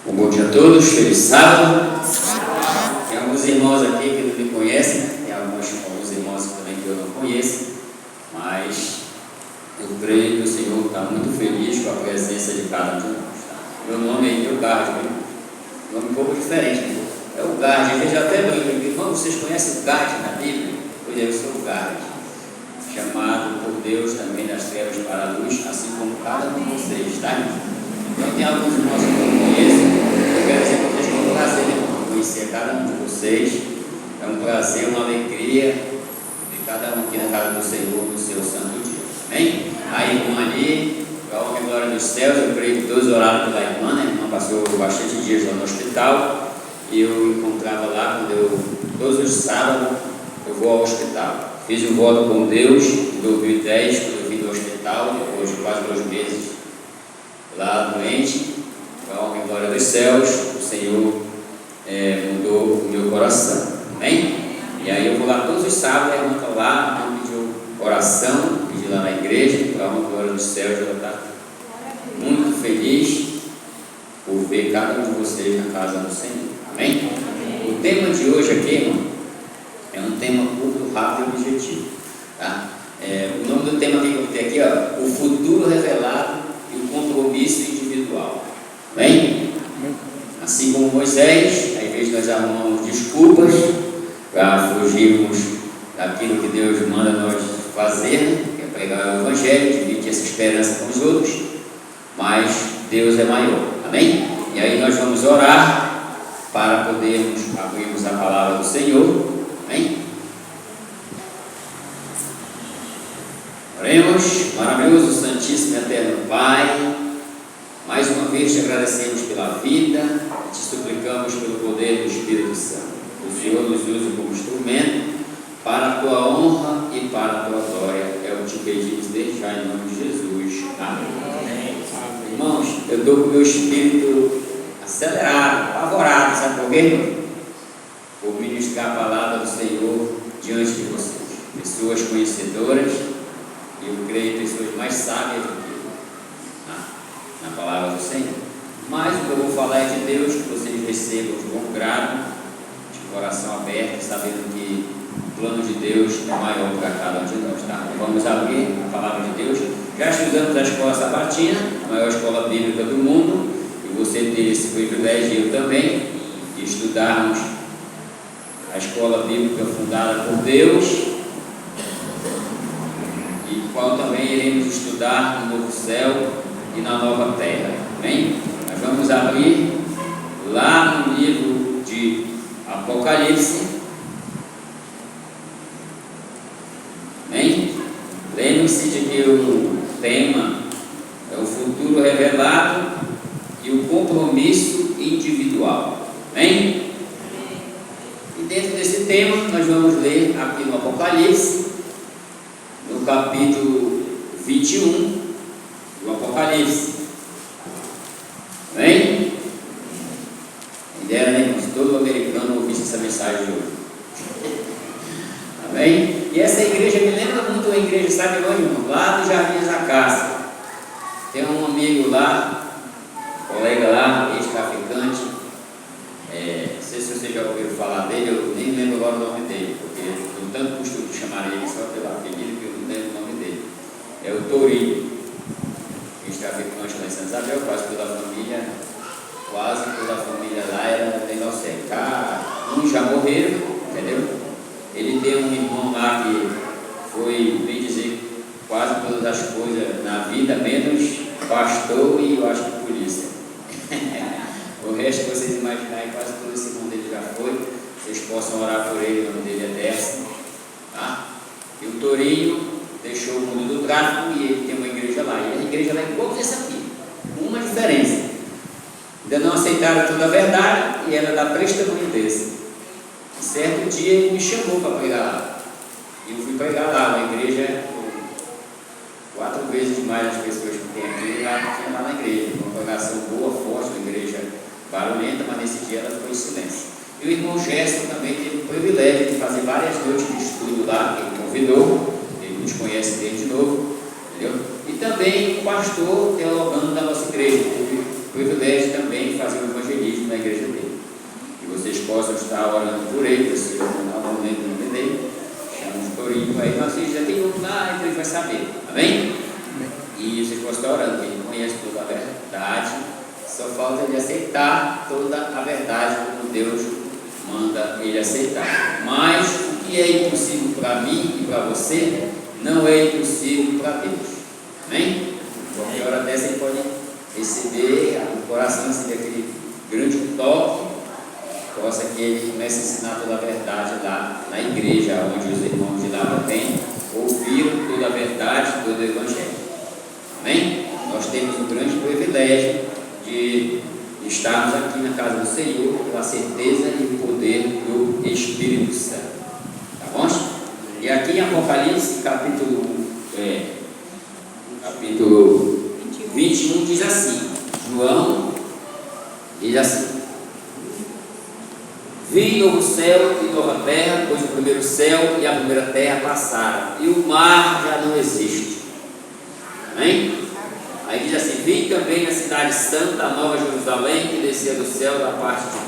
Um bom dia a todos, feliz sábado. Tem alguns irmãos aqui que não me conhecem, tem alguns irmãos também que eu não conheço, mas eu creio que o Senhor está muito feliz com a presença de cada um de nós. Tá? Meu nome é Gard, um nome um pouco diferente, né? É o Gard, às vezes eu até brinco, irmão, vocês conhecem o Gard na Bíblia? Pois é, eu sou o Gard, chamado por Deus também das trevas para a luz, assim como cada um de vocês, tá? Então tem alguns irmãos que eu não conheço, eu quero dizer para vocês que é um prazer, irmão, conhecer cada um de vocês. É um prazer, uma alegria de cada um aqui na casa do Senhor, no seu santo dia. Amém? A irmã ali, para a honra e glória dos céus, eu creio que todos oraram pela irmã, né? A irmã passou bastante dias lá no hospital, e eu encontrava lá, todos os sábados, eu vou ao hospital. Fiz um voto com Deus em 2010, quando eu vim do hospital, depois de quase 2 meses lá doente, para a honra e glória dos céus, o Senhor mudou o meu coração. Amém? E aí eu vou lá todos os sábados, a irmã está lá, ela pediu oração, pedi lá na igreja, para a honra e glória dos céus, ela está muito feliz por ver cada um de vocês na casa do Senhor. Amém? O tema de hoje aqui, irmão, é um tema curto, rápido e objetivo. Tá? O nome do tema que eu botei aqui, ó, o futuro revelado e o compromisso individual. Amém? Assim como Moisés, às vezes nós arrumamos desculpas para fugirmos daquilo que Deus manda nós fazer, que é pregar o Evangelho, dividir essa esperança com os outros, mas Deus é maior. Amém? E aí nós vamos orar para podermos abrirmos a palavra do Senhor. Amém? Oremos. Maravilhoso, Santíssimo e Eterno Pai, mais uma vez te agradecemos pela vida, te suplicamos pelo poder do Espírito Santo. O Senhor nos use como instrumento para a tua honra e para a tua glória. É o que te pedimos desde já em nome de Jesus. Amém. Irmãos, eu estou com o meu espírito acelerado, apavorado, sabe por quê? Por ministrar a palavra do Senhor diante de vocês. Pessoas conhecedoras, e eu creio pessoas mais sábias do que eu, na palavra do Senhor. Mas o que eu vou falar é de Deus, que vocês recebam de bom grado, de coração aberto, sabendo que o plano de Deus é maior para cada um de nós. Tá? Vamos abrir a palavra de Deus. Já estudamos a escola sabatina, a maior escola bíblica do mundo, e você ter esse privilégio, eu também, de estudarmos a escola bíblica fundada por Deus, e qual também iremos estudar no novo céu e na nova terra. Amém? Nós vamos abrir lá no livro de Apocalipse. Amém? Lembre-se de que o tema é o futuro revelado e o compromisso individual. Amém? E dentro desse tema nós vamos ler aqui no Apocalipse, no capítulo 21 do Apocalipse. Amém? Ideia, né, irmãos? Todo americano ouvisse essa mensagem de hoje. Amém? E essa igreja me lembra muito a igreja, sabe onde, irmão? Lá do Jardim da Casa. Tem um amigo lá, colega lá, ex-traficante. Não sei se vocês já ouviram falar dele, eu nem lembro agora o nome dele, porque eu tenho tanto costume de chamar ele só pelo apelido que eu não lembro o nome dele. É o Torinho, ex-traficante lá em Santa Isabel, quase toda a família lá era inocente. Uns já morreram, entendeu? Ele tem um irmão lá que foi, bem dizer, quase todas as coisas na vida, menos pastor e eu acho que polícia. O resto que vocês imaginarem, quase todo esse irmão dele já foi. Vocês possam orar por ele, o nome dele é Décio. Tá? E o Torinho deixou o mundo do tráfico e ele tem uma igreja lá. E a igreja lá é igual essa aqui, uma diferença. Ainda não aceitaram toda a verdade e ela dá 3 testemunhos desse. E certo dia ele me chamou para pregar lá. E eu fui pregar lá, uma igreja 4 vezes mais as pessoas que tem aqui, tinha lá na igreja. Uma pregação boa, forte, uma igreja barulhenta, mas nesse dia ela ficou em silêncio. E o irmão Gerson também teve o privilégio de fazer várias noites de estudo lá, que ele convidou, ele nos conhece desde novo, entendeu? E também o pastor teologando da nossa igreja, teve o privilégio também de fazer o evangelismo possam estar orando por ele, se eu normalmente não entender, chama os corinhos aí, nós já tem um lá, então ele vai saber, amém? E você pode estar orando, ele conhece toda a verdade, só falta ele aceitar toda a verdade como Deus manda ele aceitar. Mas o que é impossível para mim e para você, não é impossível para Deus, amém? Qualquer hora dessa ele pode receber no coração, receber aquele grande toque, possa que ele comece a ensinar toda a verdade lá na igreja, onde os irmãos de lá também ouviram toda a verdade, todo o evangelho, amém? Nós temos um grande privilégio de estarmos aqui na casa do Senhor pela certeza e o poder do Espírito Santo, tá bom? E aqui em Apocalipse capítulo 21 diz assim, João diz assim: vi novo céu e nova terra, pois o primeiro céu e a primeira terra passaram e o mar já não existe, amém? Aí diz assim: vi também a cidade santa, a nova Jerusalém, que descia do céu da parte de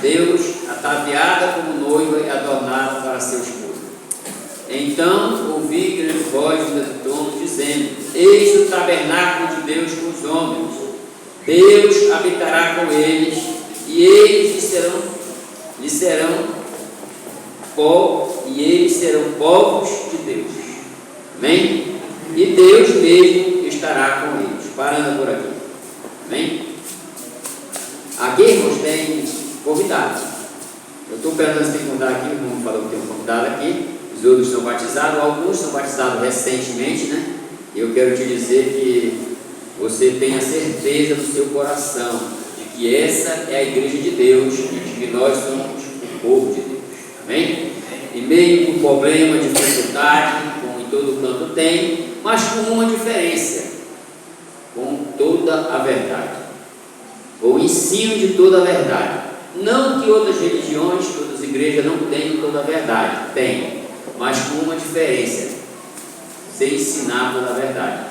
Deus, ataviada como noiva e adornada para seu esposo. Então ouvi grande voz do trono dizendo: eis o tabernáculo de Deus com os homens, Deus habitará com eles, e eles serão povos de Deus, amém? E Deus mesmo estará com eles. Parando por aqui, amém? Aqui, irmãos, tem convidados. Eu estou perguntando se tem convidado aqui, o irmão falou que tem um convidado aqui. Os outros são batizados, alguns são batizados recentemente, né? Eu quero te dizer que você tenha certeza no seu coração de que essa é a igreja de Deus e de que nós somos o povo de Deus, amém? E meio com problema, dificuldade, como em todo canto tem, mas com uma diferença: com toda a verdade, o ensino de toda a verdade. Não que outras religiões, outras igrejas não tenham toda a verdade, tem, mas com uma diferença: ser ensinar toda a verdade,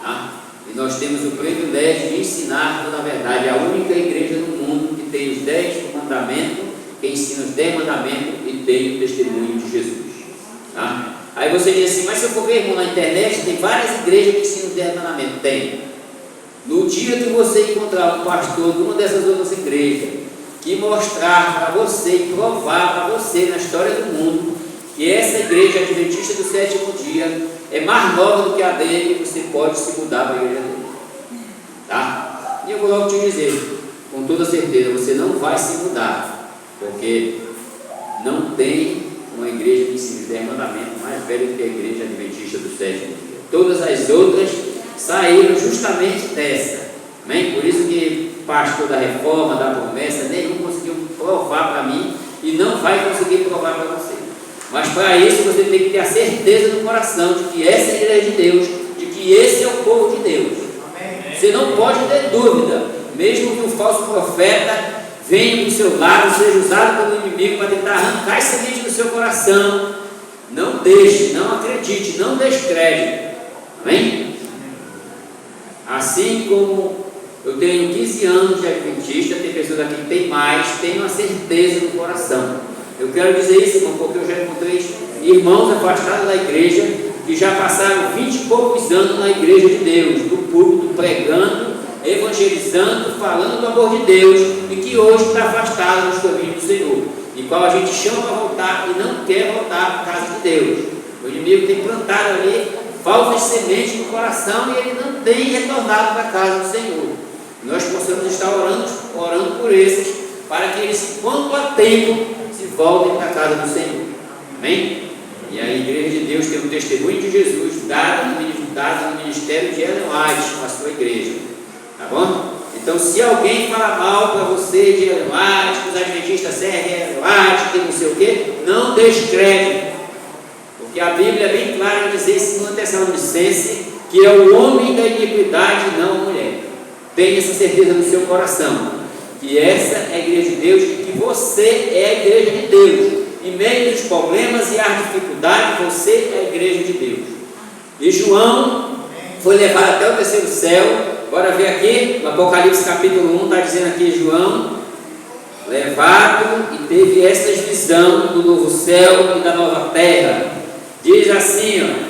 tá? E nós temos o privilégio de ensinar toda a verdade. É a única igreja no mundo que tem os 10 mandamentos, que ensina os 10 mandamentos e tem o testemunho de Jesus, tá? Aí você diz assim: mas se eu for ver, irmão, na internet tem várias igrejas que ensinam os 10 mandamentos. Tem. No dia que você encontrar um pastor de uma dessas outras igrejas que mostrar para você e provar para você na história do mundo que essa igreja adventista do sétimo dia é mais nova do que a dele, você pode se mudar para a igreja dele, tá? E eu vou logo te dizer, com toda certeza, você não vai se mudar, porque não tem uma igreja que ensina os 10 mandamentos mais velha do que a igreja adventista do sétimo dia. Todas as outras saíram justamente dessa, amém? Por isso que pastor da reforma, da promessa, nenhum conseguiu provar para mim e não vai conseguir provar para você. Mas para isso você tem que ter a certeza no coração de que essa é a igreja de Deus, de que esse é o povo de Deus. Amém. Você não pode ter dúvida, mesmo que o falso profeta venha do seu lado, seja usado pelo inimigo para tentar arrancar essa mente do seu coração, não deixe, não acredite, não descreve, amém? Assim como eu tenho 15 anos de adventista, tem pessoas aqui que tem mais, tem uma certeza no coração. Eu quero dizer isso, irmão, porque eu já encontrei irmãos afastados da igreja que já passaram 20 e poucos anos na igreja de Deus, no púlpito, pregando, evangelizando, falando do amor de Deus, e que hoje está afastado dos caminhos do Senhor, e qual a gente chama para voltar e não quer voltar para a casa de Deus. O inimigo tem plantado ali falsas sementes no coração e ele não tem retornado para a casa do Senhor. Nós possamos estar orando por esses, para que eles, quanto a tempo, se voltem para a casa do Senhor, amém? E a igreja de Deus tem o testemunho de Jesus dado no ministério de Ellen White, com a sua igreja, tá bom? Então, se alguém fala mal para você de Ellen White, que os adventistas seguem Ellen White, que não sei o quê, não descreve, porque a Bíblia é bem clara em dizer em 2 Tessalonicenses que é o homem da iniquidade e não a mulher. Tenha essa certeza no seu coração, que essa é a igreja de Deus e que você é a igreja de Deus. Em meio dos problemas e às dificuldades, você é a igreja de Deus. E João foi levado até o terceiro céu. Agora vê aqui, no Apocalipse capítulo 1, está dizendo aqui João, levado e teve essa visão do novo céu e da nova terra. Diz assim,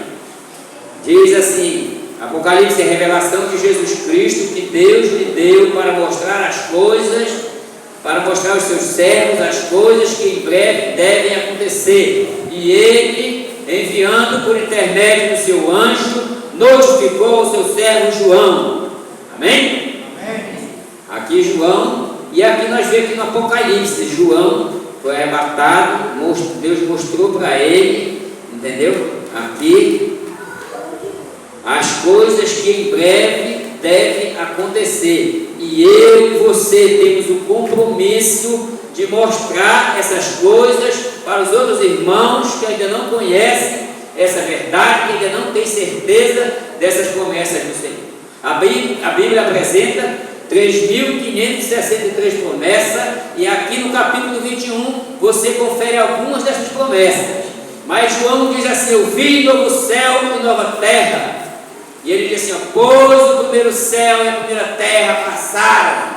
Apocalipse é a revelação de Jesus Cristo que Deus lhe deu para mostrar as coisas, para mostrar aos seus servos as coisas que em breve devem acontecer. E ele, enviando por intermédio do seu anjo, notificou ao seu servo João. Amém? Amém. Aqui João, e aqui nós vemos que no Apocalipse, João foi arrebatado, Deus mostrou para ele, entendeu? Aqui, as coisas que em breve devem acontecer. E eu e você temos o compromisso de mostrar essas coisas para os outros irmãos que ainda não conhecem essa verdade, que ainda não têm certeza dessas promessas do Senhor. A Bíblia apresenta 3.563 promessas, e aqui no capítulo 21 você confere algumas dessas promessas. Mas João diz assim: eu vi novo céu e nova terra. E ele diz assim: pois o primeiro céu e a primeira terra passaram.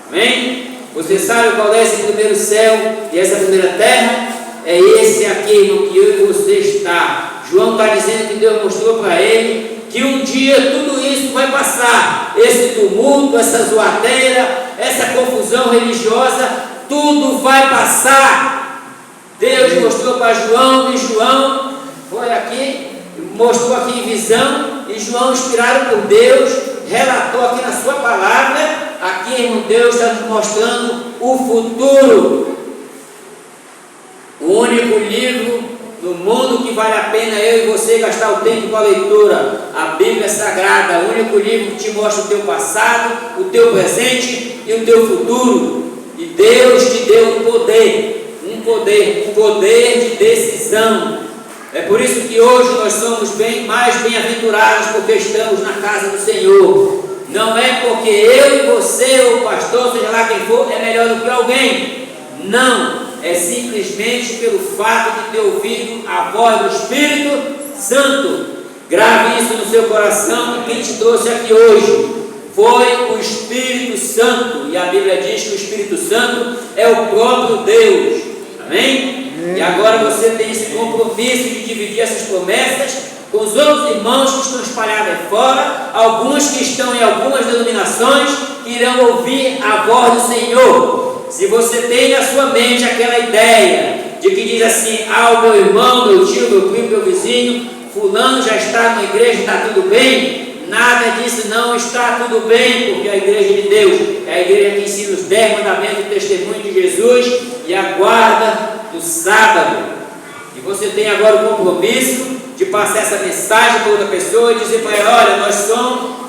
Amém? Você sabe qual é esse primeiro céu e essa primeira terra? É esse aqui no que eu e você está. João está dizendo que Deus mostrou para ele que um dia tudo isso vai passar. Esse tumulto, essa zoadeira, essa confusão religiosa, tudo vai passar. Deus mostrou para João, e João foi aqui, mostrou aqui em visão, e João, inspirado por Deus, relatou aqui na sua palavra. Aqui, irmão, Deus está nos mostrando o futuro. O único livro no mundo que vale a pena eu e você gastar o tempo com a leitura, a Bíblia Sagrada, o único livro que te mostra o teu passado, o teu presente e o teu futuro. E Deus te deu um poder de decisão. É por isso que hoje nós somos mais bem-aventurados, porque estamos na casa do Senhor. Não é porque eu e você, ou o pastor, seja lá quem for, é melhor do que alguém. Não, é simplesmente pelo fato de ter ouvido a voz do Espírito Santo. Grave isso no seu coração, e quem te trouxe aqui hoje foi o Espírito Santo. E a Bíblia diz que o Espírito Santo é o próprio Deus. Amém? E agora você tem esse compromisso de dividir essas promessas com os outros irmãos que estão espalhados aí fora, alguns que estão em algumas denominações, que irão ouvir a voz do Senhor. Se você tem na sua mente aquela ideia de que diz assim: o meu irmão, meu tio, meu primo, meu vizinho, fulano já está na igreja, está tudo bem, nada disso não está tudo bem, porque a igreja de Deus é a igreja que ensina os 10 mandamentos do testemunho de Jesus e a guarda do sábado. E você tem agora o compromisso de passar essa mensagem para outra pessoa e dizer para ela: olha,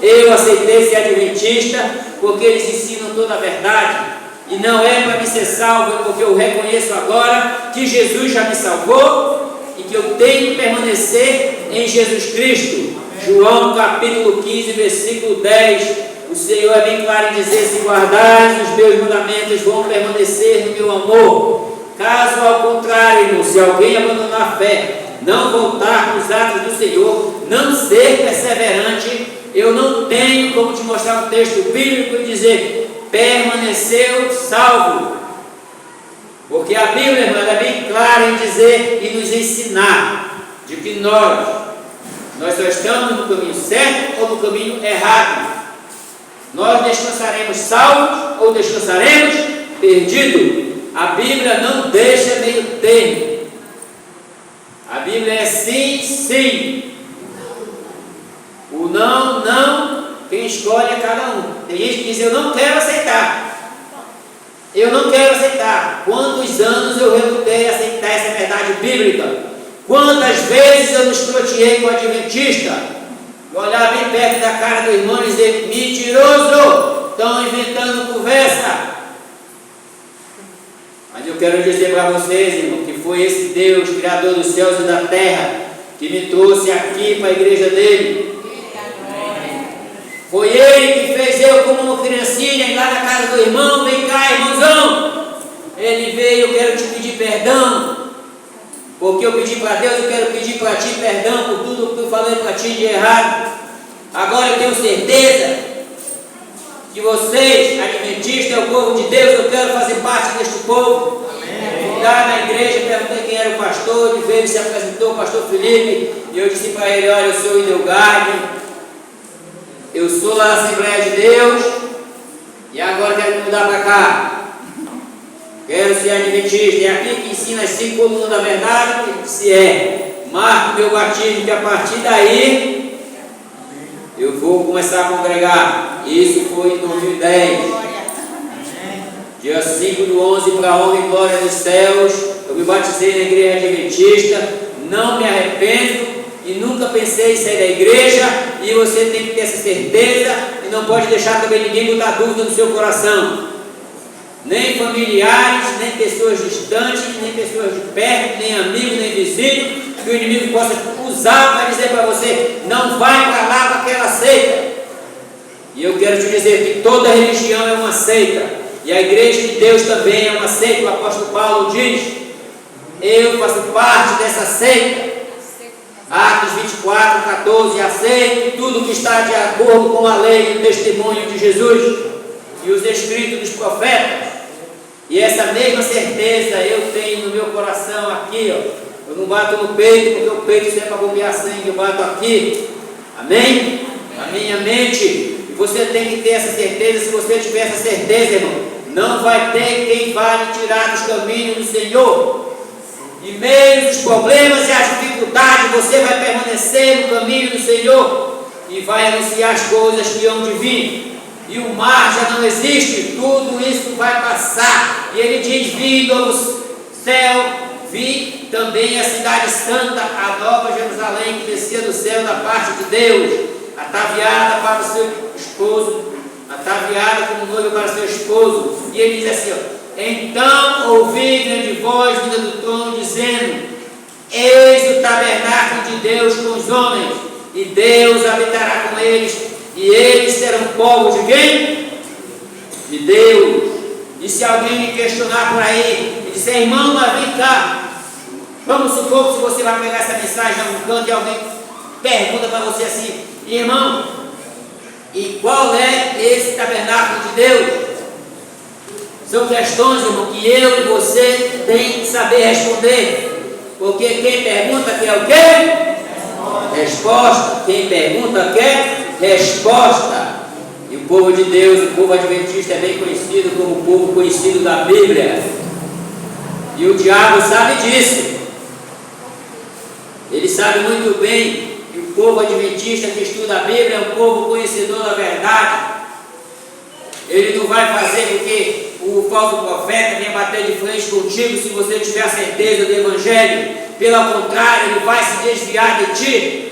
eu aceitei ser adventista porque eles ensinam toda a verdade. E não é para me ser salvo, é porque eu reconheço agora que Jesus já me salvou e que eu tenho que permanecer em Jesus Cristo. João capítulo 15, versículo 10. O Senhor é bem claro em dizer: se guardares os meus mandamentos, vão permanecer no meu amor. Caso ao contrário, irmão, se alguém abandonar a fé, não voltar para os atos do Senhor, não ser perseverante, eu não tenho como te mostrar um texto bíblico e dizer: permaneceu salvo. Porque a Bíblia, irmã, é bem clara em dizer e nos ensinar de que nós só estamos no caminho certo ou no caminho errado. Nós descansaremos salvos ou descansaremos perdidos. A Bíblia não deixa meio termo. A Bíblia é sim, sim. O não, não. Quem escolhe é cada um. Tem gente que diz: eu não quero aceitar. Eu não quero aceitar. Quantos anos eu relutei a aceitar essa verdade bíblica? Quantas vezes eu me escroteei com o adventista? Eu olhava bem perto da cara do irmão e dizia: mentiroso, estão inventando conversa. Mas eu quero dizer para vocês, irmão, que foi esse Deus, Criador dos céus e da terra, que me trouxe aqui para a igreja dele. Foi Ele que fez eu como uma criancinha ir lá na casa do irmão: vem cá, irmãozão. Ele veio: eu quero te pedir perdão, porque eu pedi para Deus, eu quero pedir para ti perdão por tudo que eu falei para ti de errado. Agora eu tenho certeza que vocês, adventistas, é o povo de Deus, eu quero fazer parte deste povo. Lá na igreja, perguntei quem era o pastor, ele veio, se apresentou, o pastor Felipe, e eu disse para ele: olha, eu sou o Idelgarde, eu sou lá da Assembleia de Deus, e agora quero me mudar para cá. Quero ser adventista. É aqui que ensina as 5 colunas da verdade. Se marco meu batismo, que a partir daí eu vou começar a congregar. Isso foi em 2010, dia 5/11, para a honra e glória dos céus. Eu me batizei na igreja adventista. Não me arrependo e nunca pensei em sair da igreja. E você tem que ter essa certeza e não pode deixar também ninguém botar dúvida no seu coração. Nem familiares, nem pessoas distantes, nem pessoas de perto, nem amigos, nem vizinhos, que o inimigo possa usar para dizer para você: não vai para lá para aquela seita. E eu quero te dizer que toda religião é uma seita, e a igreja de Deus também é uma seita. O apóstolo Paulo diz: eu faço parte dessa seita. Atos 24:14, aceito tudo que está de acordo com a lei e o testemunho de Jesus e os escritos dos profetas. E essa mesma certeza eu tenho no meu coração aqui, ó. Eu não bato no peito, porque o peito serve para bombear sangue, eu bato aqui. Amém? A minha mente. E você tem que ter essa certeza. Se você tiver essa certeza, irmão, não vai ter quem vá lhe tirar dos caminhos do Senhor. Em meio dos problemas e as dificuldades, você vai permanecer no caminho do Senhor e vai anunciar as coisas que hão de vir. E o mar já não existe, tudo isso vai passar. E ele diz: vi do céu, vi também a cidade santa, a nova Jerusalém, que descia do céu da parte de Deus, ataviada para o seu esposo, ataviada como noiva para o seu esposo. E ele diz assim, ó: então ouvi grande voz vinda do trono, dizendo: eis o tabernáculo de Deus com os homens, e Deus habitará com eles, e eles serão povos de quem? De Deus. E se alguém me questionar por aí e disser: irmão, mas vem cá, vamos supor que se você vai pegar essa mensagem a um canto e alguém pergunta para você assim: irmão, e qual é esse tabernáculo de Deus? São questões, irmão, que eu e você tem que saber responder, porque quem pergunta quer o quê? Resposta. Quem pergunta quer resposta. E o povo de Deus, o povo adventista, é bem conhecido como o povo conhecido da Bíblia. E o diabo sabe disso. Ele sabe muito bem que o povo adventista que estuda a Bíblia é um povo conhecedor da verdade. Ele não vai fazer com que o falso profeta venha bater de frente contigo se você tiver a certeza do Evangelho. Pelo contrário, ele vai se desviar de ti.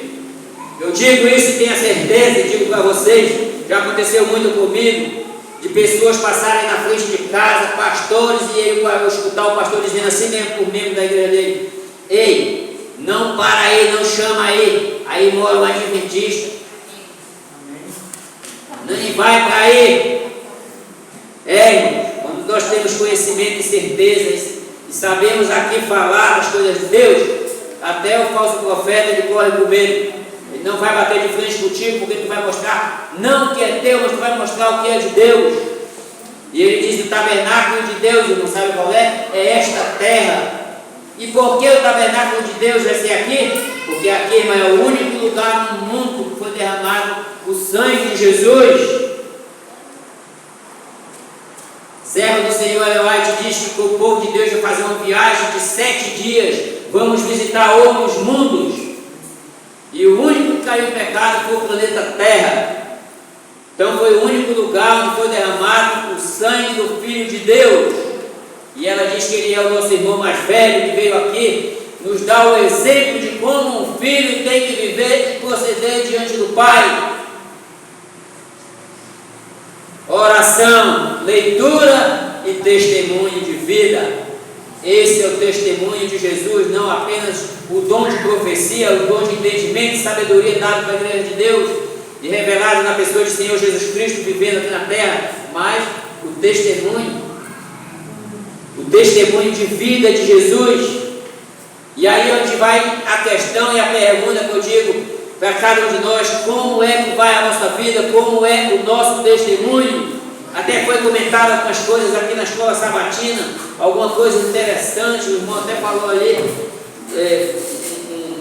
Eu digo isso e tenho a certeza, e digo para vocês, já aconteceu muito comigo, de pessoas passarem na frente de casa, pastores, e eu escutar o pastor dizendo assim mesmo por membro da igreja dele: ei, não para aí, não chama aí mora um adventista, nem vai para aí. Irmãos, quando nós temos conhecimento e certeza e sabemos aqui falar as coisas de Deus, até o falso profeta ele corre com medo. Ele não vai bater de frente contigo, porque tu vai mostrar não o que é teu, mas tu vai mostrar o que é de Deus. E ele diz: o tabernáculo de Deus, não sabe qual é? É esta terra. E por que o tabernáculo de Deus vai ser aqui? Porque aqui, irmão, é o único lugar no mundo que foi derramado o sangue de Jesus. Servo do Senhor Ellen White diz que o povo de Deus vai fazer uma viagem de 7 dias. Vamos visitar outros mundos. E o único que caiu em pecado foi o planeta Terra. Então foi o único lugar onde foi derramado o sangue do Filho de Deus. E ela diz que ele é o nosso irmão mais velho que veio aqui nos dá o exemplo de como um filho tem que viver e proceder diante do Pai. Oração, leitura e testemunho de vida. Esse é o testemunho de Jesus, não apenas o dom de profecia, o dom de entendimento e sabedoria dado para a igreja de Deus e revelado na pessoa do Senhor Jesus Cristo vivendo aqui na terra, mas o testemunho de vida de Jesus. E aí onde vai a questão e a pergunta que eu digo para cada um de nós: como é que vai a nossa vida, como é o nosso testemunho? Até foi comentado algumas coisas aqui na escola sabatina, alguma coisa interessante, o irmão até falou ali,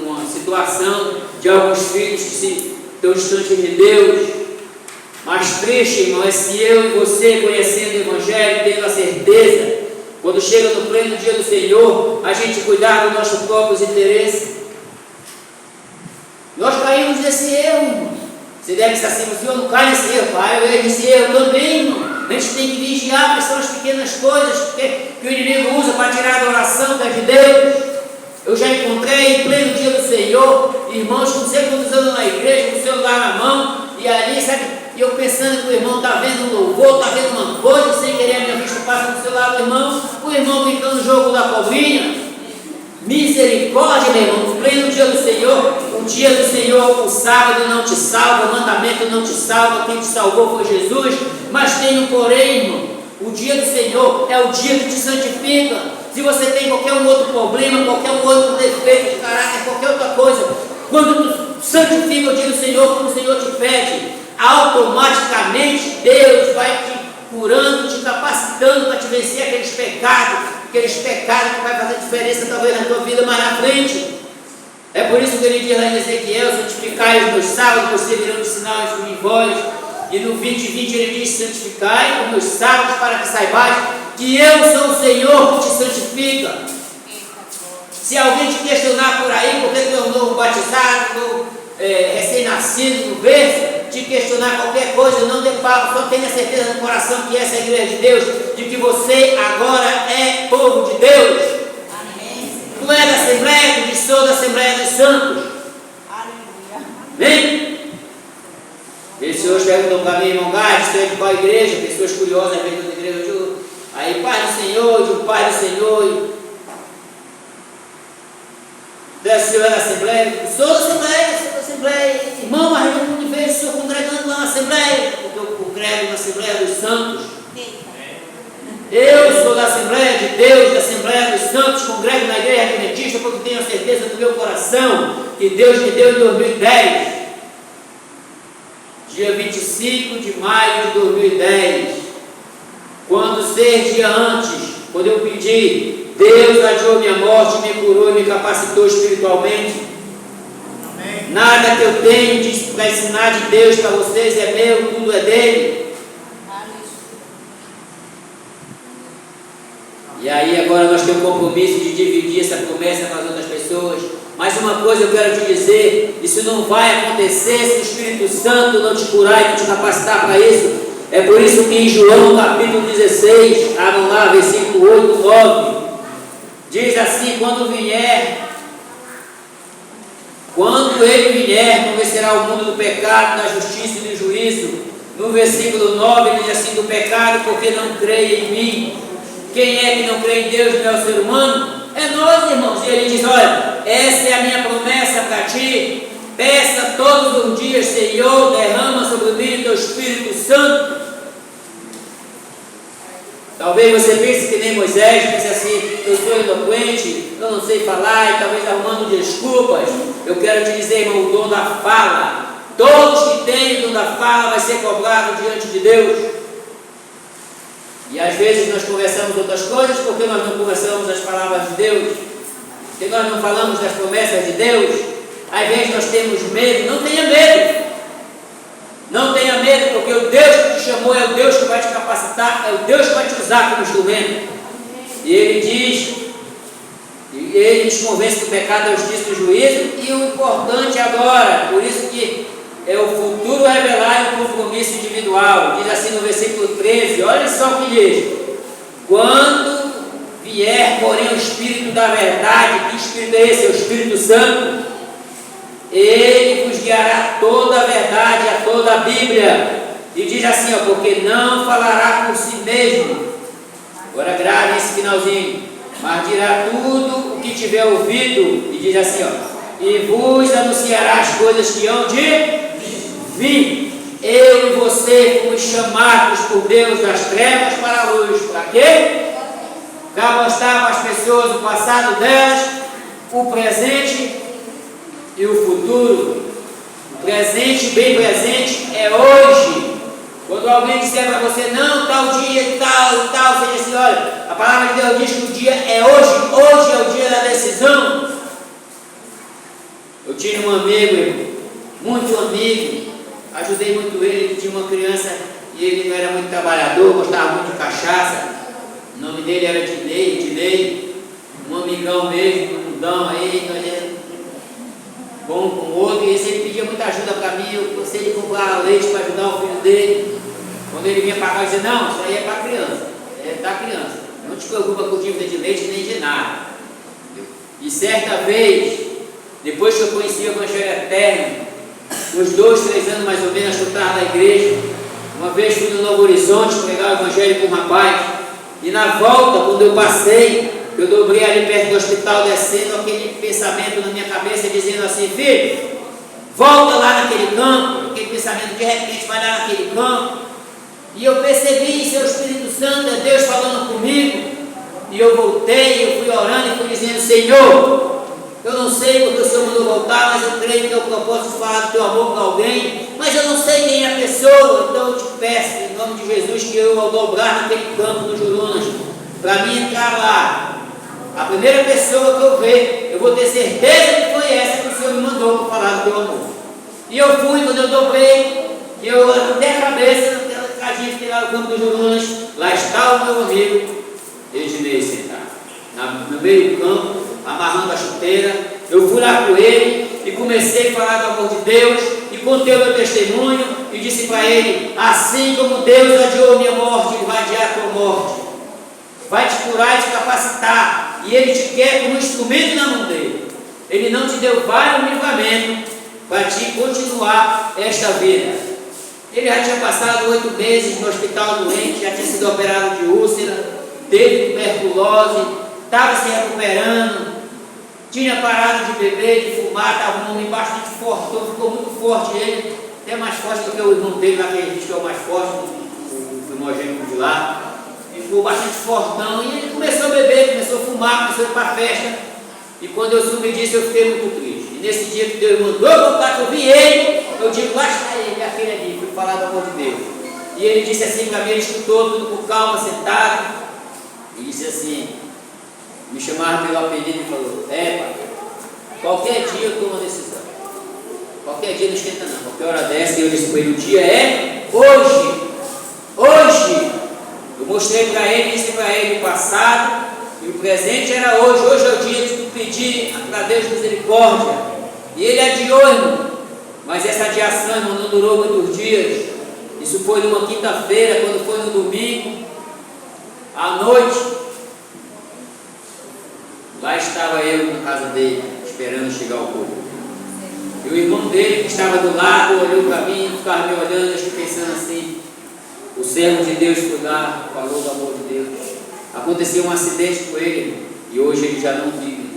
uma situação de alguns filhos que estão distantes de Deus. Mas triste, irmão, é se eu e você, conhecendo o Evangelho, tendo a certeza, quando chega no pleno dia do Senhor, a gente cuidar dos nossos próprios interesses. Nós caímos nesse erro, irmão. Você deve estar assim, o Senhor não cai nesse erro, pai, eu erro nesse erro também, irmão. A gente tem que vigiar, porque são as pequenas coisas que o inimigo usa para tirar a oração que é de Deus. Eu já encontrei em pleno dia do Senhor, irmãos com não sei quantos anos na igreja, com o celular na mão, e ali, sabe, e eu pensando que o irmão está vendo um louvor, está vendo uma coisa, sem querer a minha vista passa no celular do irmão, o irmão brincando no jogo da cobrinha. Misericórdia, meu irmão, no pleno dia do Senhor, o dia do Senhor, o sábado não te salva, o mandamento não te salva, quem te salvou foi Jesus, mas tem um porém, irmão, o dia do Senhor é o dia que te santifica. Se você tem qualquer um outro problema, qualquer um outro defeito de caráter, qualquer outra coisa, quando tu santifica o dia do Senhor, como o Senhor te pede, automaticamente Deus vai te curando, te capacitando para te vencer aqueles pecados que vai fazer diferença talvez na tua vida mais na frente. É por isso que ele diz lá em Ezequiel: santificai os meus sábados, vocês virão de sinal em vós. E no 20:20 ele diz: santificai os meus sábados, para que saibais que eu sou o Senhor que te santifica. Se alguém te questionar por aí, porque tu é um novo batizado, recém-nascido no berço, te questionar qualquer coisa, não dê papo, só tenha certeza no coração que essa é a igreja de Deus, de que você agora é povo de Deus. Amém. Tu é da Assembleia, tu sou da Assembleia dos Santos. Amém? Pessoas perguntam para mim, irmão Gás, você é de qual igreja? Pessoas curiosas, às vezes, da igreja, aí Pai do Senhor, de um Pai do Senhor. Você é da Assembleia? Sou da Assembleia, irmão, mas eu não vejo o senhor congregando lá na Assembleia, porque eu congrego na Assembleia dos Santos. Eu sou da Assembleia de Deus, da Assembleia dos Santos, congrego na igreja adventista, porque tenho a certeza no meu coração que Deus me deu em 2010, dia 25 de maio de 2010, quando 6 dias antes, quando eu pedi, Deus adiou minha morte, me curou e me capacitou espiritualmente. Amém. Nada que eu tenho para ensinar de Deus para vocês é meu, tudo é dele. E aí agora nós temos o compromisso de dividir essa promessa com as outras pessoas. Mas uma coisa eu quero te dizer: isso não vai acontecer se o Espírito Santo não te curar e não te capacitar para isso. É por isso que em João capítulo 16, abram lá, versículo 8, 9, diz assim: quando ele vier, convencerá o mundo do pecado, da justiça e do juízo. No versículo 9 ele diz assim: do pecado, porque não creia em mim. Quem é que não crê em Deus, não é o ser humano? É nós, irmãos. E ele diz: olha, essa é a minha promessa para ti. Peça todos os dias, Senhor, derrama sobre mim o teu Espírito Santo. Talvez você pense que nem Moisés, pense assim: eu sou eloquente, eu não sei falar, e talvez arrumando desculpas. Eu quero te dizer, irmão, o dom da fala, todos que têm o dom da fala vai ser cobrado diante de Deus. E às vezes nós conversamos outras coisas, porque nós não conversamos as palavras de Deus, porque nós não falamos das promessas de Deus. Às vezes nós temos medo. Não tenha medo. Não tenha medo, porque o Deus que te chamou é o Deus que vai te capacitar, é o Deus que vai te usar como instrumento. E ele diz, e ele nos convence que o pecado é a justiça e o juízo. E o importante agora, por isso que é o futuro revelar e o compromisso individual. Diz assim no versículo 13, olha só o que diz: quando vier, porém, o Espírito da verdade, que Espírito é esse? É o Espírito Santo. Ele vos guiará toda a verdade, a toda a Bíblia. E diz assim, ó: porque não falará por si mesmo. Agora grave esse finalzinho: mas dirá tudo o que tiver ouvido. E diz assim, ó: e vos anunciará as coisas que hão de vir. Eu e você fomos chamados por Deus das trevas para a luz. Para quê? Para mostrar para as pessoas o passado delas, o presente e o futuro. O presente, bem presente, é hoje. Quando alguém disser para você, não, tal dia, tal, você diz assim, olha, a palavra de Deus diz que o dia é hoje é o dia da decisão. Eu tinha um amigo, irmão, muito amigo, ajudei muito ele tinha uma criança e ele não era muito trabalhador, gostava muito de cachaça. O nome dele era Dinei, um amigão mesmo, um mundão aí, nós era bom com o outro, e esse ele pedia muita ajuda para mim, eu gostei de comprar leite para ajudar o filho dele. Quando ele vinha para cá, eu dizia, não, isso aí é para criança, é da criança, não te preocupa com dívida de leite nem de nada. E certa vez, depois que eu conheci o Evangelho Eterno, uns 2, 3 anos mais ou menos, eu estava na igreja, uma vez fui no Novo Horizonte pregar o Evangelho com um rapaz, e na volta, quando eu passei, eu dobrei ali perto do hospital, descendo, aquele pensamento na minha cabeça, dizendo assim, filho, volta lá naquele campo, aquele pensamento de repente vai lá naquele campo, e eu percebi, seu Espírito Santo, é Deus falando comigo, e eu voltei, eu fui orando e fui dizendo, Senhor, eu não sei porque o Senhor mandou voltar, mas eu creio que eu posso falar do teu amor com alguém, mas eu não sei quem é a pessoa, então eu te peço, em nome de Jesus, que eu, ao dobrar naquele campo dos Jurunas, para mim entrar lá, a primeira pessoa que eu ver, eu vou ter certeza que foi essa que o Senhor me mandou para falar do teu amor. E eu fui, quando eu dobrei, eu levantei a cabeça, naquela escadinha que tem lá no campo dos Jurunas, lá está o meu amigo, Ednei sentado, no meio do campo, amarrando a chuteira. Eu fui lá com ele e comecei a falar do amor de Deus e contei o meu testemunho e disse para ele, assim como Deus adiou a minha morte, Ele vai adiar a tua morte, vai te curar e te capacitar, e Ele te quer como instrumento na mão dele. Ele não te deu vale um livramento para te continuar esta vida. Ele já tinha passado 8 meses no hospital doente, já tinha sido operado de úlcera, teve tuberculose, estava se recuperando, tinha parado de beber, de fumar, estava um homem bastante forte, então ficou muito forte ele, até mais forte do que o irmão dele lá, que ele diz que é o mais forte, o primogênito de lá. Ele ficou bastante fortão e ele começou a beber, começou a fumar, começou a ir para a festa. E quando eu soube disso, eu fiquei muito triste. E nesse dia que Deus mandou voltar, que eu vi ele, eu digo, lá está ele, minha filha ali, fui falar do amor de Deus. E ele disse assim para mim, ele escutou tudo com calma, sentado, e disse assim, me chamaram pelo apelido e falou, pai, qualquer dia eu tomo uma decisão. Qualquer dia não esquenta não, qualquer hora dessa, e eu disse para ele, o dia é hoje. Hoje. Eu mostrei para ele, disse para ele o passado, e o presente era hoje. Hoje é o dia de tu pedir para Deus misericórdia. E ele adiou, irmão. Mas essa adiação, irmão, não durou muitos dias. Isso foi numa quinta-feira, quando foi no domingo, à noite. Lá estava eu na casa dele, esperando chegar o povo. E o irmão dele, que estava do lado, olhou para mim, ficava me olhando, eu fiquei pensando assim, o servo de Deus foi lá, falou do amor de Deus. Aconteceu um acidente com ele, e hoje ele já não vive.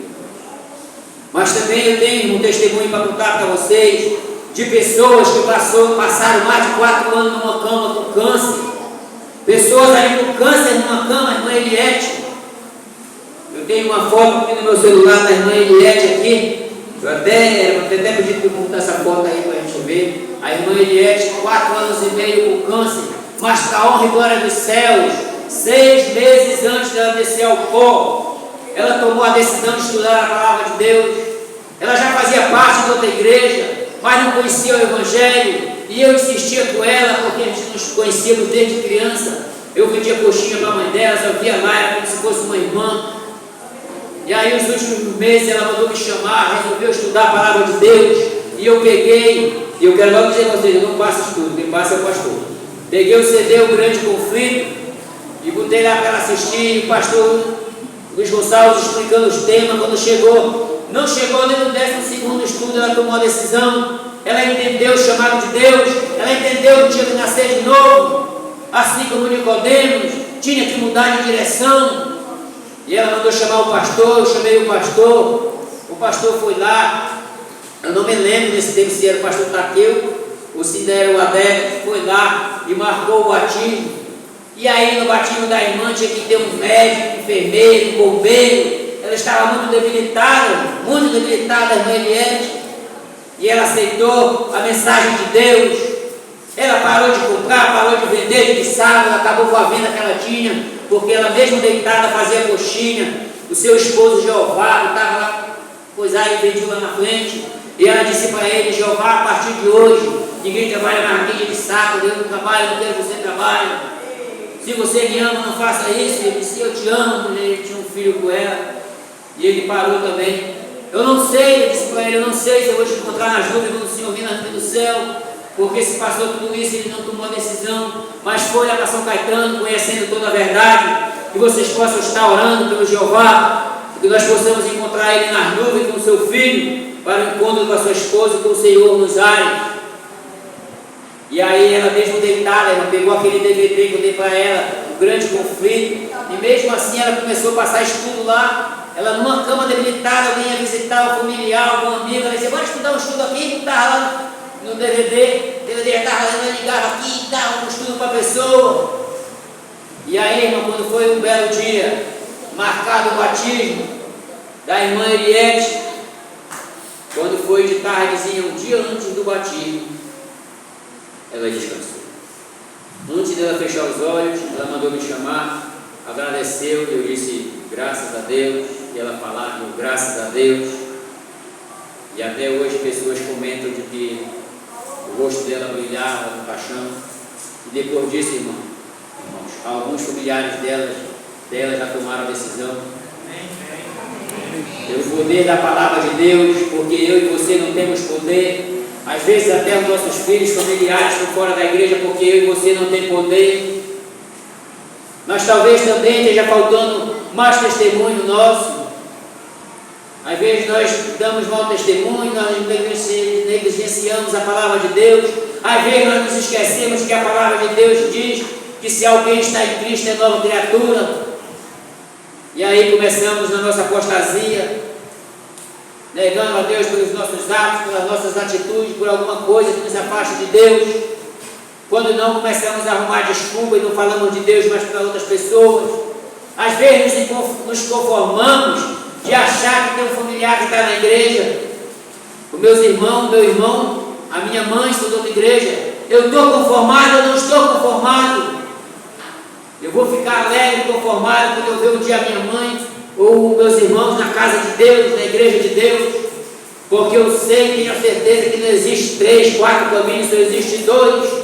Mas também eu tenho um testemunho para contar para vocês, de pessoas que passaram mais de 4 anos numa cama com câncer. Pessoas ali com câncer numa cama, a irmã Eliette. Eu tenho uma foto aqui no meu celular da irmã Eliette aqui. Eu até pedi para montar essa foto aí para a gente ver. A irmã Eliette, 4 anos e meio com câncer, mas para a honra e glória dos céus, 6 meses antes dela descer ao pó, ela tomou a decisão de estudar a palavra de Deus. Ela já fazia parte de outra igreja, mas não conhecia o Evangelho, e eu insistia com ela, porque a gente nos conhecíamos desde criança. Eu vendia coxinha para a mãe dela, eu via lá, era como se fosse uma irmã. E aí, nos últimos meses, ela mandou me chamar, resolveu estudar a palavra de Deus, e eu peguei, e eu quero logo dizer a vocês, eu não faço estudo, quem passa é o pastor. Peguei o CD, O Grande Conflito, e botei lá para ela assistir, o pastor Luiz Gonçalves explicando os temas. Quando chegou, não chegou nem no 12º estudo, ela tomou a decisão, ela entendeu o chamado de Deus, ela entendeu que tinha que nascer de novo, assim como Nicodemos, tinha que mudar de direção. E ela mandou chamar o pastor, eu chamei o pastor foi lá, eu não me lembro nesse tempo se era o pastor Taqueu ou se era o Adélio, foi lá e marcou o batismo. E aí no batismo da irmã tinha que ter um médico, enfermeiro, bombeiro. Ela estava muito debilitada, a irmã Eliette, e ela aceitou a mensagem de Deus. Ela parou de comprar, parou de vender de sábado, acabou com a venda que ela tinha, porque ela mesmo deitada fazia coxinha. O seu esposo Jeová estava lá, pois aí vendiu lá na frente. E ela disse para ele: Jeová, a partir de hoje, ninguém trabalha mais aqui de sábado, eu não trabalho, não quero que você trabalhe. Se você me ama, não faça isso. Ele disse: eu te amo, mulher. Ele tinha um filho com ela. E ele parou também. Eu não sei, eu disse para ele: eu não sei se eu vou te encontrar nas nuvens quando o Senhor vir na nuvem do céu, porque se passou tudo isso, ele não tomou a decisão, mas foi lá para São Caetano, conhecendo toda a verdade. Que vocês possam estar orando pelo Jeová, que nós possamos encontrar ele nas nuvens com o seu filho, para o encontro com a sua esposa, com o Senhor nos ares. E aí ela mesmo deitada, ela pegou aquele DVD que eu dei para ela, O Grande Conflito, e mesmo assim ela começou a passar estudo lá. Ela numa cama debilitada, alguém ia visitar um familiar, algum amigo, ela dizia: bora estudar um estudo aqui, não estava lá no DVD, o DVD já estava lá, ligava aqui, dava um estudo para a pessoa. E aí, irmão, quando foi um belo dia, marcado o batismo da irmã Eliette, quando foi de tardezinha, um dia antes do batismo, ela descansou. Antes dela fechar os olhos, ela mandou me chamar, agradeceu, e eu disse: graças a Deus. E ela falava: graças a Deus. E até hoje pessoas comentam de que o rosto dela brilhava com paixão. E depois disso, irmãos, alguns familiares dela já tomaram a decisão. Pelo poder da palavra de Deus, porque eu e você não temos poder. Às vezes até os nossos filhos familiares estão fora da igreja porque eu e você não tem poder. Mas talvez também esteja faltando mais testemunho nosso. Às vezes nós damos mau testemunho, nós negligenciamos a palavra de Deus. Às vezes nós nos esquecemos que a palavra de Deus diz que se alguém está em Cristo é nova criatura. E aí começamos na nossa apostasia, negando a Deus pelos nossos atos, pelas nossas atitudes, por alguma coisa que nos afasta de Deus. Quando não, começamos a arrumar desculpa e não falamos de Deus, mas para outras pessoas. Às vezes nos conformamos de achar que tem um familiar que está na igreja. Os meus irmãos, meu irmão, a minha mãe estudou na igreja. Eu estou conformado, eu não estou conformado. Eu vou ficar alegre e conformado quando eu ver um dia a minha mãe ou meus irmãos na casa de Deus, na igreja de Deus, porque eu sei, tenho a certeza que não existe 3, 4 caminhos, só existe 2.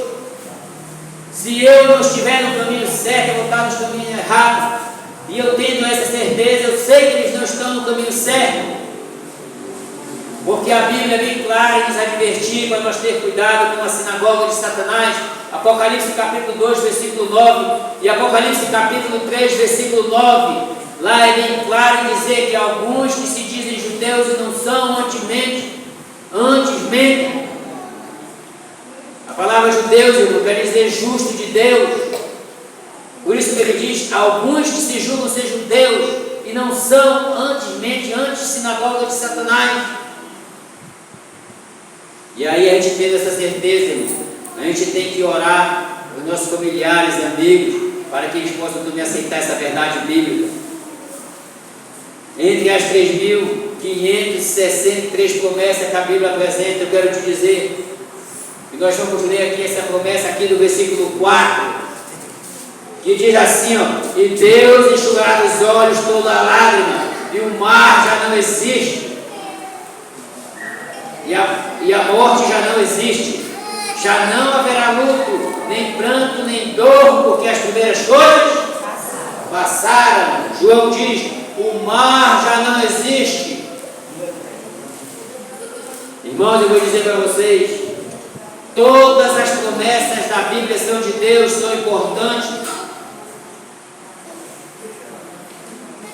Se eu não estiver no caminho certo, eu vou estar no caminho errado. E eu tendo essa certeza, eu sei que eles não estão no caminho certo. Porque a Bíblia é bem clara em nos advertir para nós ter cuidado com a sinagoga de Satanás. Apocalipse capítulo 2, versículo 9 e Apocalipse capítulo 3, versículo 9. Lá é bem claro em dizer que alguns que se dizem judeus e não são, antes mentem. A palavra judeus, irmão, quer dizer justo de Deus. Por isso que ele diz: alguns que se julgam ser judeus e não são, antes sinagoga de Satanás. E aí a gente tendo essa certeza, irmão, a gente tem que orar para os nossos familiares e amigos, para que eles possam também aceitar essa verdade bíblica. Entre as 3.563 promessas que a Bíblia apresenta, eu quero te dizer que nós vamos ler aqui essa promessa aqui do versículo 4, que diz assim, ó: e Deus enxugará dos olhos toda a lágrima, e o mar já não existe, e a morte já não existe, já não haverá luto, nem pranto, nem dor, porque as primeiras coisas passaram. João diz: o mar já não existe. Irmãos, eu vou dizer para vocês, todas as promessas da Bíblia são de Deus, são importantes.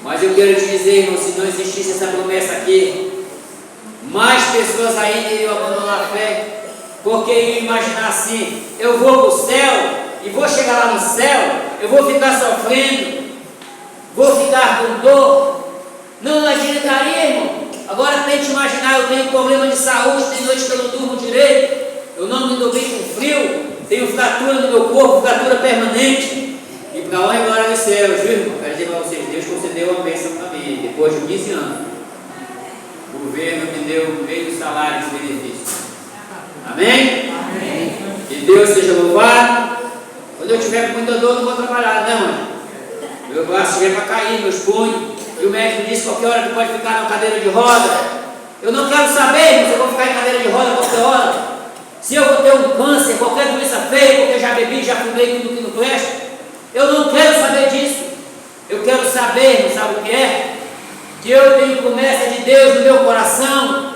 Mas eu quero te dizer, irmão, se não existisse essa promessa aqui, mais pessoas ainda iriam abandonar a fé, porque iriam imaginar assim: eu vou para o céu, e vou chegar lá no céu, eu vou ficar sofrendo, vou ficar com dor. Não adiantaria, irmão. Agora tente imaginar: eu tenho problema de saúde, tem noite que eu não durmo direito, eu não me dou bem com frio, tenho fratura no meu corpo, fratura permanente, e para lá e glória dos céus, viu, irmão? Quero dizer para vocês, Deus concedeu uma bênção para mim, depois de 15 anos. O governo me deu meio salário de benefício. Amém? Amém. E Deus seja louvado. Quando eu tiver com muita dor, não vou trabalhar, não, mãe. Meu braço estiver para cair, meus punhos, e o médico disse qualquer hora que pode ficar na cadeira de roda. Eu não quero saber se eu vou ficar em cadeira de roda qualquer hora. Se eu vou ter um câncer, qualquer doença feia, porque eu já bebi, já fumei tudo que não presta. Eu não quero saber disso. Eu quero saber, sabe o que é? Que eu tenho promessa de Deus no meu coração.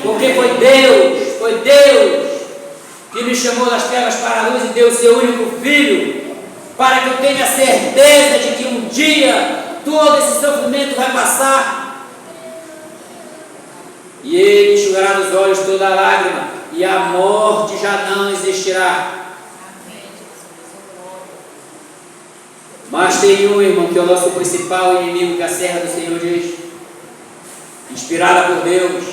Porque foi Deus que me chamou das trevas para a luz e deu o seu único filho, para que eu tenha certeza de que um dia todo esse sofrimento vai passar e Ele enxugará dos olhos toda a lágrima e a morte já não existirá. Mas tem um, irmão, que é o nosso principal inimigo, que a serra do Senhor diz, inspirada por Deus.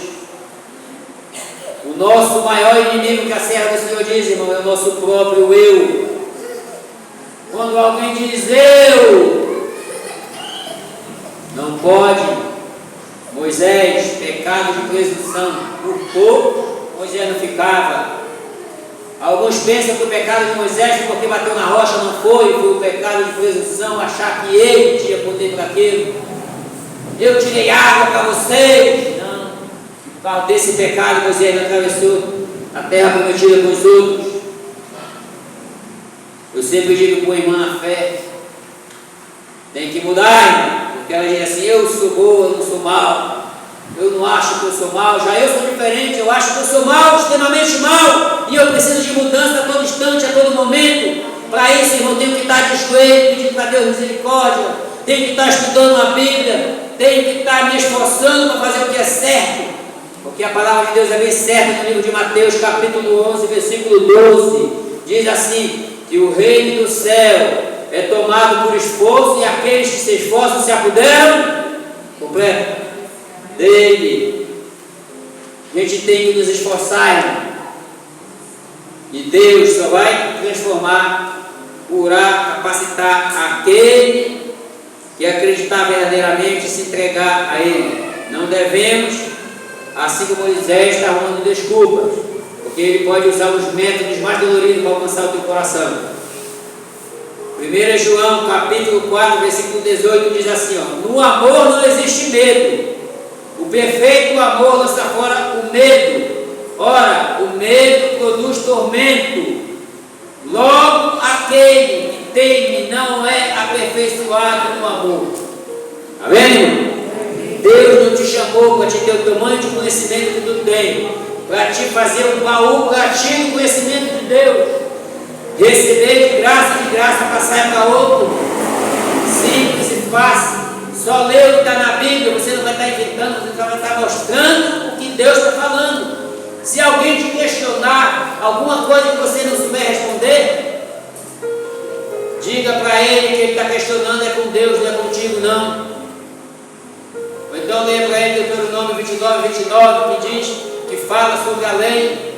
O nosso maior inimigo, que a serra do Senhor diz, irmão, é o nosso próprio eu. Quando alguém diz eu, não pode. Moisés, pecado de presunção. Por pouco, Moisés não ficava. Alguns pensam que o pecado de Moisés foi porque bateu na rocha, não foi o pecado de presunção, achar que ele tinha poder para aquilo. Eu tirei água para vocês. Não. Por causa desse pecado, Moisés não atravessou a terra prometida com os outros. Eu sempre digo para a irmã na fé, tem que mudar, irmão, porque ela diz assim, eu sou boa, eu não sou mal. Eu não acho que eu sou mal, já eu sou diferente, eu acho que eu sou mal, extremamente mal, e eu preciso de mudança a todo instante, a todo momento. Para isso, irmão, tenho que estar de joelho, pedindo para Deus misericórdia, tenho que estar estudando a Bíblia, tenho que estar me esforçando para fazer o que é certo, porque a palavra de Deus é bem certa no livro de Mateus, capítulo 11, versículo 12, diz assim, que o reino do céu é tomado por esforço, e aqueles que se esforçam se apoderam completo dele. A gente tem que nos esforçar, irmão. E Deus só vai transformar, curar, capacitar aquele que acreditar verdadeiramente e se entregar a Ele. Não devemos, assim como Moisés está arrumando desculpas, porque ele pode usar os métodos mais doloridos para alcançar o teu coração. 1 João capítulo 4, versículo 18 diz assim, ó, no amor não existe medo, o perfeito amor lança fora o medo. Ora, o medo produz tormento. Logo, aquele que teme não é aperfeiçoado no amor. Está vendo? Deus não te chamou para te ter o tamanho de conhecimento que tu tem, para te fazer um baú para ti no conhecimento de Deus. Receber de graça passar para outro. Simples e fácil. Só ler o que está na Bíblia, você não vai estar inventando, você vai estar mostrando o que Deus está falando. Se alguém te questionar alguma coisa que você não souber responder, diga para ele que ele está questionando é com Deus, não é contigo não. Ou então leia para ele Deuteronômio 29, que diz, que fala sobre a lei,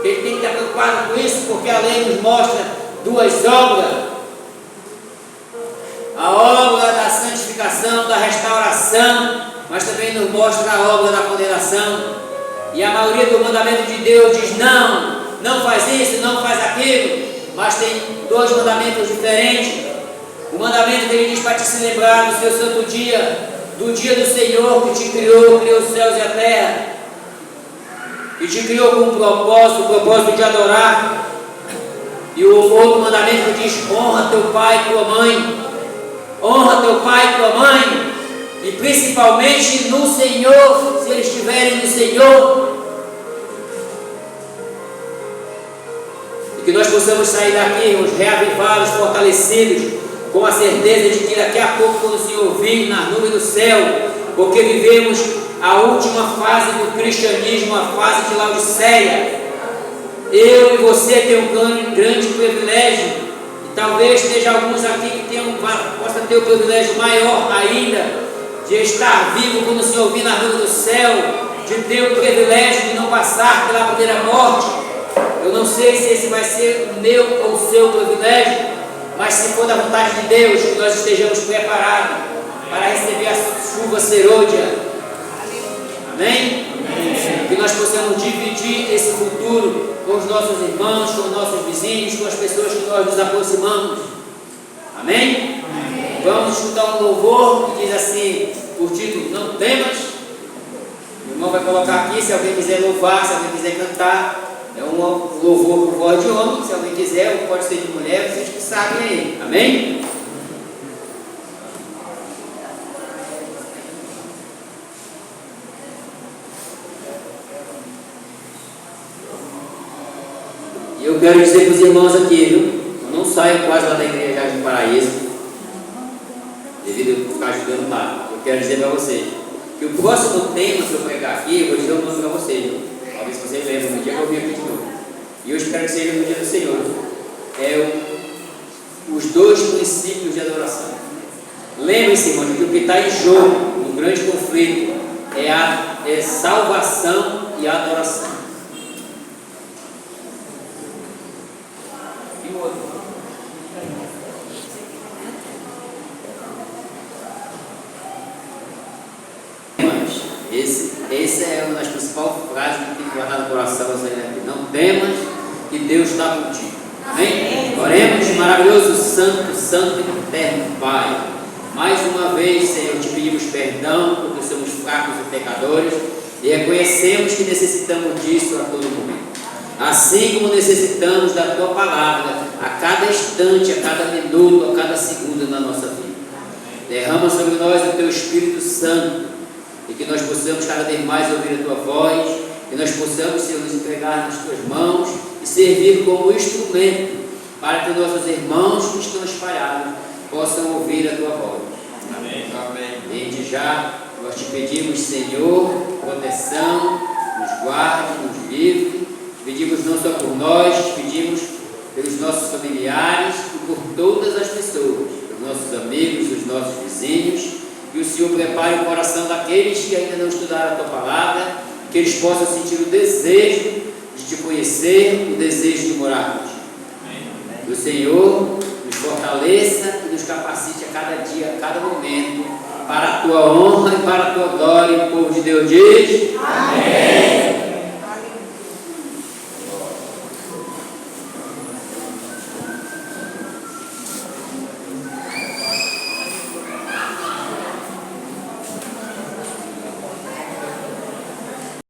que ele tem que estar preocupado com isso, porque a lei nos mostra duas obras. A obra da santificação, da restauração, mas também nos mostra a obra da condenação. E a maioria do mandamento de Deus diz não faz isso, não faz aquilo, mas tem dois mandamentos diferentes. O mandamento que ele diz para te se lembrar do seu santo dia, do dia do Senhor que te criou os céus e a terra, que te criou com um propósito, o propósito de adorar. E o outro mandamento diz, honra teu pai e tua mãe. Honra teu pai e tua mãe, e principalmente no Senhor, se eles estiverem no Senhor. E que nós possamos sair daqui, irmãos, reavivados, fortalecidos, com a certeza de que daqui a pouco, quando o Senhor vir nas nuvens do céu, porque vivemos a última fase do cristianismo, a fase de Laodiceia. Eu e você tem um grande privilégio. Talvez esteja alguns aqui que possam ter o privilégio maior ainda de estar vivo quando o Senhor vir na nuvem do céu, de ter o privilégio de não passar pela primeira morte. Eu não sei se esse vai ser o meu ou o seu privilégio, mas se for da vontade de Deus, que nós estejamos preparados para receber a chuva serôdia. Amém? Que nós possamos dividir esse futuro com os nossos irmãos, com os nossos vizinhos, com as pessoas que nós nos aproximamos. Amém? Amém. Vamos escutar um louvor que diz assim, por título, Não Temas. O irmão vai colocar aqui, se alguém quiser louvar, se alguém quiser cantar. É um louvor com voz de homem, se alguém quiser, ou pode ser de mulher, vocês que sabem aí. Amém? E eu quero dizer para os irmãos aqui, viu? Eu não saio quase lá da igreja de Paraíso, devido a ficar ajudando lá. Eu quero dizer para vocês que o próximo tema que eu pregar aqui, eu vou dizer o nome para vocês, viu? Talvez vocês lembrem no dia que eu vim aqui de novo. E eu espero que seja no dia do Senhor. É os 2 princípios de adoração. Lembre-se, irmão, que o que está em jogo, no grande conflito, é salvação e adoração. E o outro? Essa é uma das principais frases que tem que guardar no coração. Não temas, que Deus está contigo. Amém? Oremos, maravilhoso, santo, santo e eterno Pai. Mais uma vez, Senhor, te pedimos perdão porque somos fracos e pecadores e reconhecemos que necessitamos disso a todo momento. Assim como necessitamos da Tua palavra a cada instante, a cada minuto, a cada segundo da nossa vida. Derrama sobre nós o Teu Espírito Santo e que nós possamos cada vez mais ouvir a Tua voz, que nós possamos, Senhor, nos entregar nas Tuas mãos e servir como instrumento para que nossos irmãos que estão espalhados possam ouvir a Tua voz. Amém. Amém. Desde já, nós te pedimos, Senhor, proteção, nos guarde, nos livre. Te pedimos não só por nós, te pedimos pelos nossos familiares e por todas as pessoas, pelos nossos amigos, os nossos vizinhos. Que o Senhor prepare o coração daqueles que ainda não estudaram a Tua palavra, que eles possam sentir o desejo de Te conhecer, o desejo de morar contigo. Que o Senhor nos fortaleça e nos capacite a cada dia, a cada momento, para a Tua honra e para a Tua glória. E o povo de Deus diz: Amém.